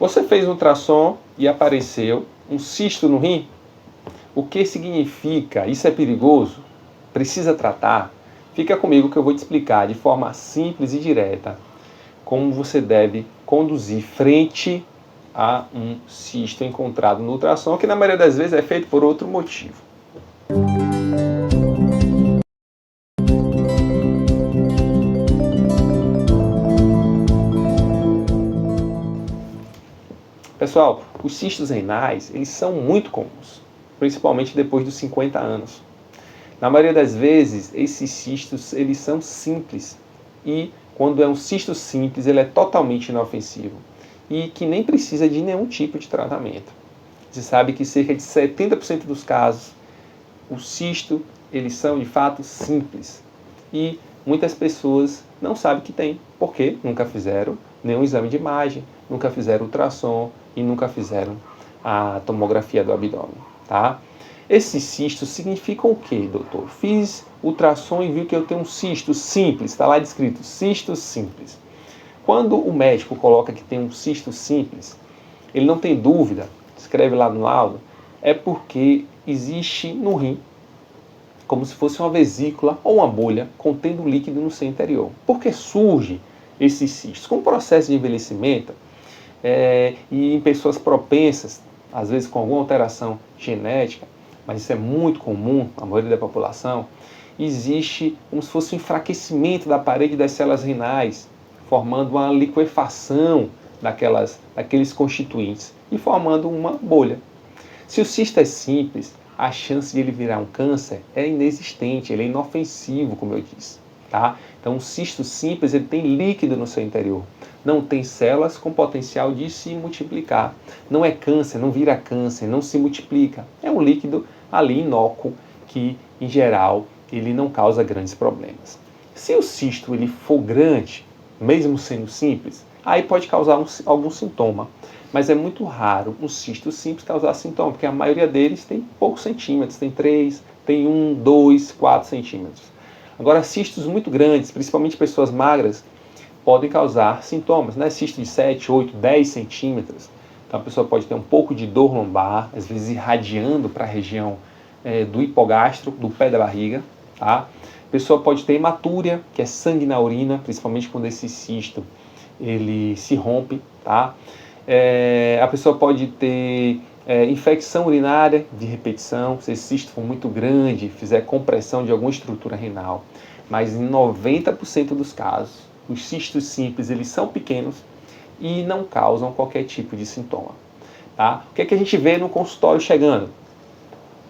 Você fez um ultrassom e apareceu um cisto no rim? O que significa? Isso é perigoso? Precisa tratar? Fica comigo que eu vou te explicar de forma simples e direta como você deve conduzir frente a um cisto encontrado no ultrassom, que na maioria das vezes é feito por outro motivo. Pessoal, os cistos renais, eles são muito comuns, principalmente depois dos 50 anos. Na maioria das vezes, esses cistos, eles são simples. E quando é um cisto simples, ele é totalmente inofensivo. E que nem precisa de nenhum tipo de tratamento. Você sabe que cerca de 70% dos casos, o cisto, eles são de fato simples. E muitas pessoas não sabem que tem, porque nunca fizeram nenhum exame de imagem, nunca fizeram ultrassom e nunca fizeram a tomografia do abdômen, tá? Esses cistos significam o quê, doutor? Fiz ultrassom e vi que eu tenho um cisto simples, está lá descrito, cisto simples. Quando o médico coloca que tem um cisto simples, ele não tem dúvida, escreve lá no laudo, é porque existe no rim como se fosse uma vesícula ou uma bolha contendo líquido no seu interior. Por que surge esses cistos? Com o processo de envelhecimento e em pessoas propensas, às vezes com alguma alteração genética, mas isso é muito comum na maioria da população, existe como se fosse um enfraquecimento da parede das células renais, formando uma liquefação daqueles constituintes e formando uma bolha. Se o cisto é simples, a chance de ele virar um câncer é inexistente, ele é inofensivo, como eu disse. Tá? Então, um cisto simples ele tem líquido no seu interior, não tem células com potencial de se multiplicar. Não é câncer, não vira câncer, não se multiplica. É um líquido ali inócuo que, em geral, ele não causa grandes problemas. Se o cisto ele for grande, mesmo sendo simples, aí pode causar algum sintoma. Mas é muito raro um cisto simples causar sintoma, porque a maioria deles tem poucos centímetros, tem 3, tem 1, 2, 4 centímetros. Agora, cistos muito grandes, principalmente pessoas magras, podem causar sintomas, né? Cisto de 7, 8, 10 centímetros. Então a pessoa pode ter um pouco de dor lombar, às vezes irradiando para a região do hipogastro, do pé da barriga. Tá? A pessoa pode ter hematúria, que é sangue na urina, principalmente quando esse cisto ele se rompe. Tá? A pessoa pode ter infecção urinária de repetição, se esse cisto for muito grande, fizer compressão de alguma estrutura renal. Mas em 90% dos casos, os cistos simples eles são pequenos e não causam qualquer tipo de sintoma. Tá? O que é que a gente vê no consultório chegando?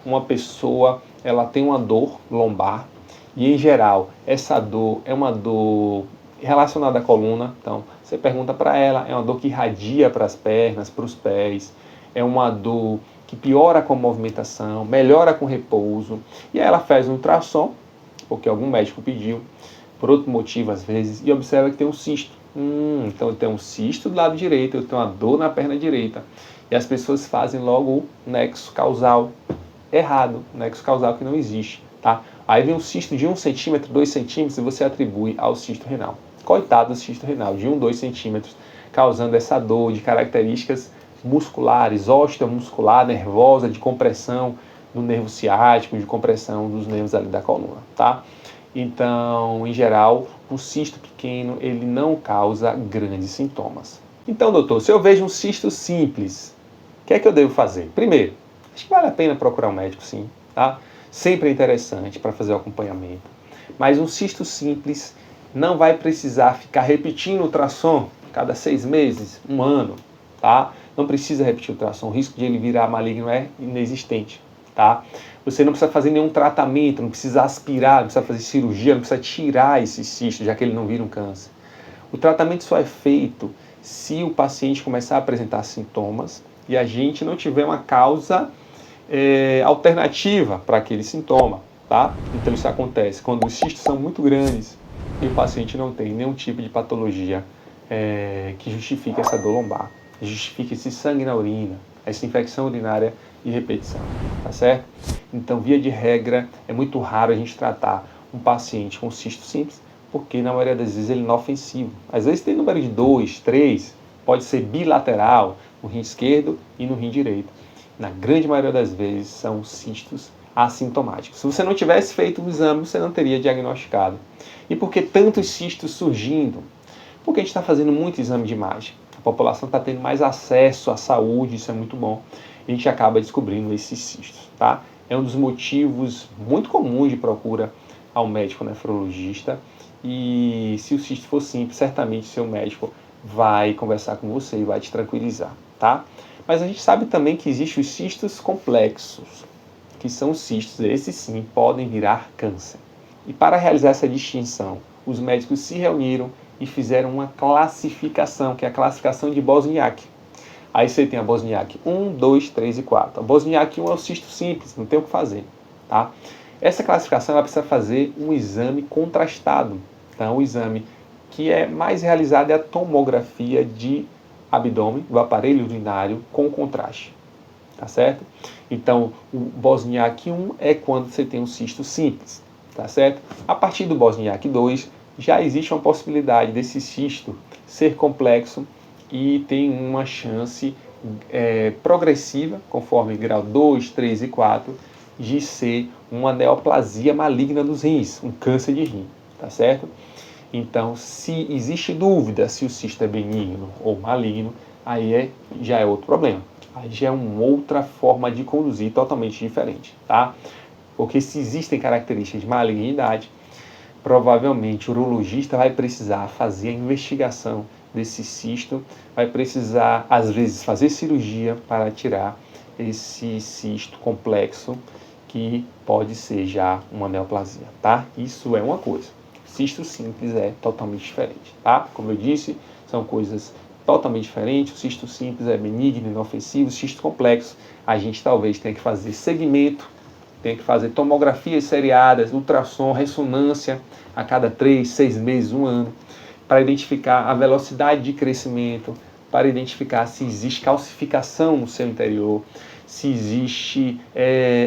Uma pessoa ela tem uma dor lombar e, em geral, essa dor é uma dor relacionada à coluna. Então, você pergunta para ela, é uma dor que irradia para as pernas, para os pés, é uma dor que piora com a movimentação, melhora com repouso. E aí ela faz um ultrassom, porque algum médico pediu, por outro motivo às vezes, e observa que tem um cisto. Então eu tenho um cisto do lado direito, eu tenho uma dor na perna direita. E as pessoas fazem logo o nexo causal errado, nexo causal que não existe. Tá? Aí vem um cisto de 1 centímetro, 2 centímetros e você atribui ao cisto renal. Coitado do cisto renal, de 1, 2 centímetros, causando essa dor de características musculares, osteomuscular, nervosa, de compressão do nervo ciático, de compressão dos nervos ali da coluna, tá? Então, em geral, o cisto pequeno, ele não causa grandes sintomas. Então, doutor, se eu vejo um cisto simples, o que é que eu devo fazer? Primeiro, acho que vale a pena procurar um médico, sim, tá? Sempre é interessante para fazer o acompanhamento. Mas um cisto simples não vai precisar ficar repetindo o ultrassom cada 6 meses, 1 ano, tá? Não precisa repetir o ultrassom, o risco de ele virar maligno é inexistente, tá? Você não precisa fazer nenhum tratamento, não precisa aspirar, não precisa fazer cirurgia, não precisa tirar esse cisto, já que ele não vira um câncer. O tratamento só é feito se o paciente começar a apresentar sintomas e a gente não tiver uma causa alternativa para aquele sintoma, tá? Então isso acontece quando os cistos são muito grandes e o paciente não tem nenhum tipo de patologia que justifique essa dor lombar, justifique esse sangue na urina, essa infecção urinária de repetição, tá certo? Então, via de regra, é muito raro a gente tratar um paciente com cisto simples, porque na maioria das vezes ele é inofensivo. Às vezes tem número de 2, 3, Pode ser bilateral, no rim esquerdo e no rim direito. Na grande maioria das vezes são cistos assintomáticos. Se você não tivesse feito o exame, você não teria diagnosticado. E por que tantos cistos surgindo? Porque a gente está fazendo muito exame de imagem. A população está tendo mais acesso à saúde, isso é muito bom. A gente acaba descobrindo esses cistos, tá? É um dos motivos muito comuns de procura ao médico nefrologista. E se o cisto for simples, certamente seu médico vai conversar com você e vai te tranquilizar, tá? Mas a gente sabe também que existem os cistos complexos, que são os cistos, esses sim, podem virar câncer. E para realizar essa distinção, os médicos se reuniram e fizeram uma classificação, que é a classificação de Bosniak. Aí você tem a Bosniak 1, 2, 3 e 4. A Bosniak 1 é o cisto simples, não tem o que fazer, tá? Essa classificação ela precisa fazer um exame contrastado. Então, o exame que é mais realizado é a tomografia de abdômen, do aparelho urinário, com contraste. Tá certo? Então, o Bosniak 1 é quando você tem um cisto simples. Tá certo? A partir do Bosniak 2, já existe uma possibilidade desse cisto ser complexo e tem uma chance progressiva, conforme grau 2, 3 e 4, de ser uma neoplasia maligna dos rins, um câncer de rim. Tá certo? Então, se existe dúvida se o cisto é benigno ou maligno, aí já é outro problema. Aí já é uma outra forma de conduzir totalmente diferente, tá? Porque se existem características de malignidade, provavelmente o urologista vai precisar fazer a investigação desse cisto, vai precisar, às vezes, fazer cirurgia para tirar esse cisto complexo, que pode ser já uma neoplasia, tá? Isso é uma coisa. Cisto simples é totalmente diferente, tá? Como eu disse, são coisas totalmente diferentes. O cisto simples é benigno, inofensivo. O cisto complexo, a gente talvez tenha que fazer segmento, tenha que fazer tomografias seriadas, ultrassom, ressonância a cada 3, 6 meses, 1 ano, para identificar a velocidade de crescimento, para identificar se existe calcificação no seu interior, se existe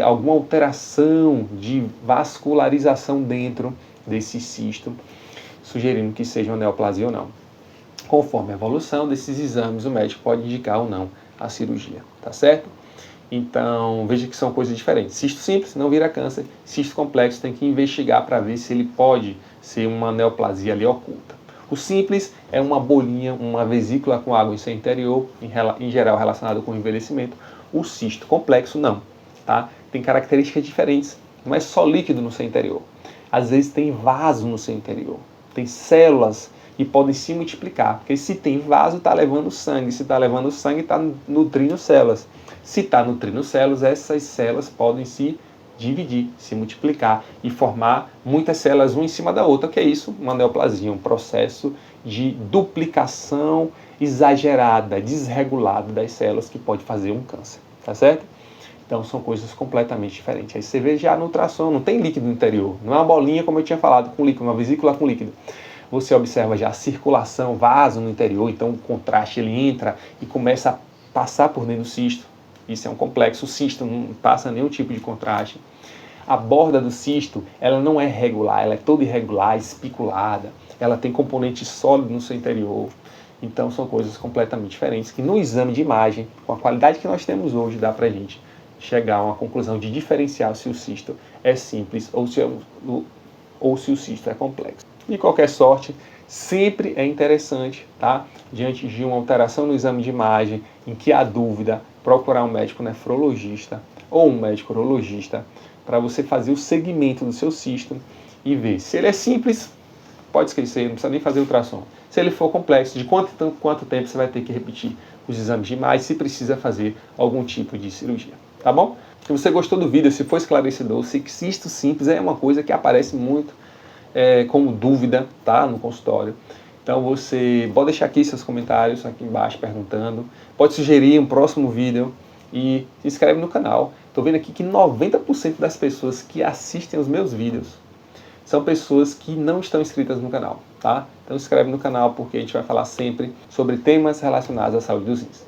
alguma alteração de vascularização dentro desse cisto, sugerindo que seja uma neoplasia ou não. Conforme a evolução desses exames, o médico pode indicar ou não a cirurgia, tá certo? Então, veja que são coisas diferentes. Cisto simples não vira câncer, cisto complexo tem que investigar para ver se ele pode ser uma neoplasia ali oculta. O simples é uma bolinha, uma vesícula com água em seu interior, em geral relacionado com o envelhecimento. O cisto complexo não, tá? Tem características diferentes, não é só líquido no seu interior. Às vezes tem vaso no seu interior, tem células que podem se multiplicar, porque se tem vaso, está levando sangue, se está levando sangue, está nutrindo células. Se está nutrindo células, essas células podem se dividir, se multiplicar e formar muitas células uma em cima da outra. O que é isso? Uma neoplasia, um processo de duplicação exagerada, desregulada das células que pode fazer um câncer, tá certo? Então são coisas completamente diferentes. Aí você vê já no ultrassom, não tem líquido no interior, não é uma bolinha como eu tinha falado com líquido, uma vesícula com líquido. Você observa já a circulação, vaso no interior, então o contraste ele entra e começa a passar por dentro do cisto. Isso é um complexo, o cisto não passa nenhum tipo de contraste. A borda do cisto, ela não é regular, ela é toda irregular, espiculada, ela tem componente sólido no seu interior. Então são coisas completamente diferentes que no exame de imagem, com a qualidade que nós temos hoje, dá pra gente chegar a uma conclusão de diferenciar se o cisto é simples ou se o cisto é complexo. De qualquer sorte, sempre é interessante, tá? Diante de uma alteração no exame de imagem, em que há dúvida, procurar um médico nefrologista ou um médico urologista para você fazer o segmento do seu cisto e ver. Se ele é simples, pode esquecer, não precisa nem fazer ultrassom. Se ele for complexo, de quanto tempo você vai ter que repetir os exames de imagem, se precisa fazer algum tipo de cirurgia, tá bom? Se você gostou do vídeo, se foi esclarecedor, se cisto simples é uma coisa que aparece muito como dúvida, tá, no consultório. Então você pode deixar aqui seus comentários aqui embaixo perguntando, pode sugerir um próximo vídeo e se inscreve no canal. Estou vendo aqui que 90% das pessoas que assistem os meus vídeos são pessoas que não estão inscritas no canal, tá? Então se inscreve no canal porque a gente vai falar sempre sobre temas relacionados à saúde dos rins.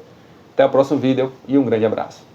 Até o próximo vídeo e um grande abraço.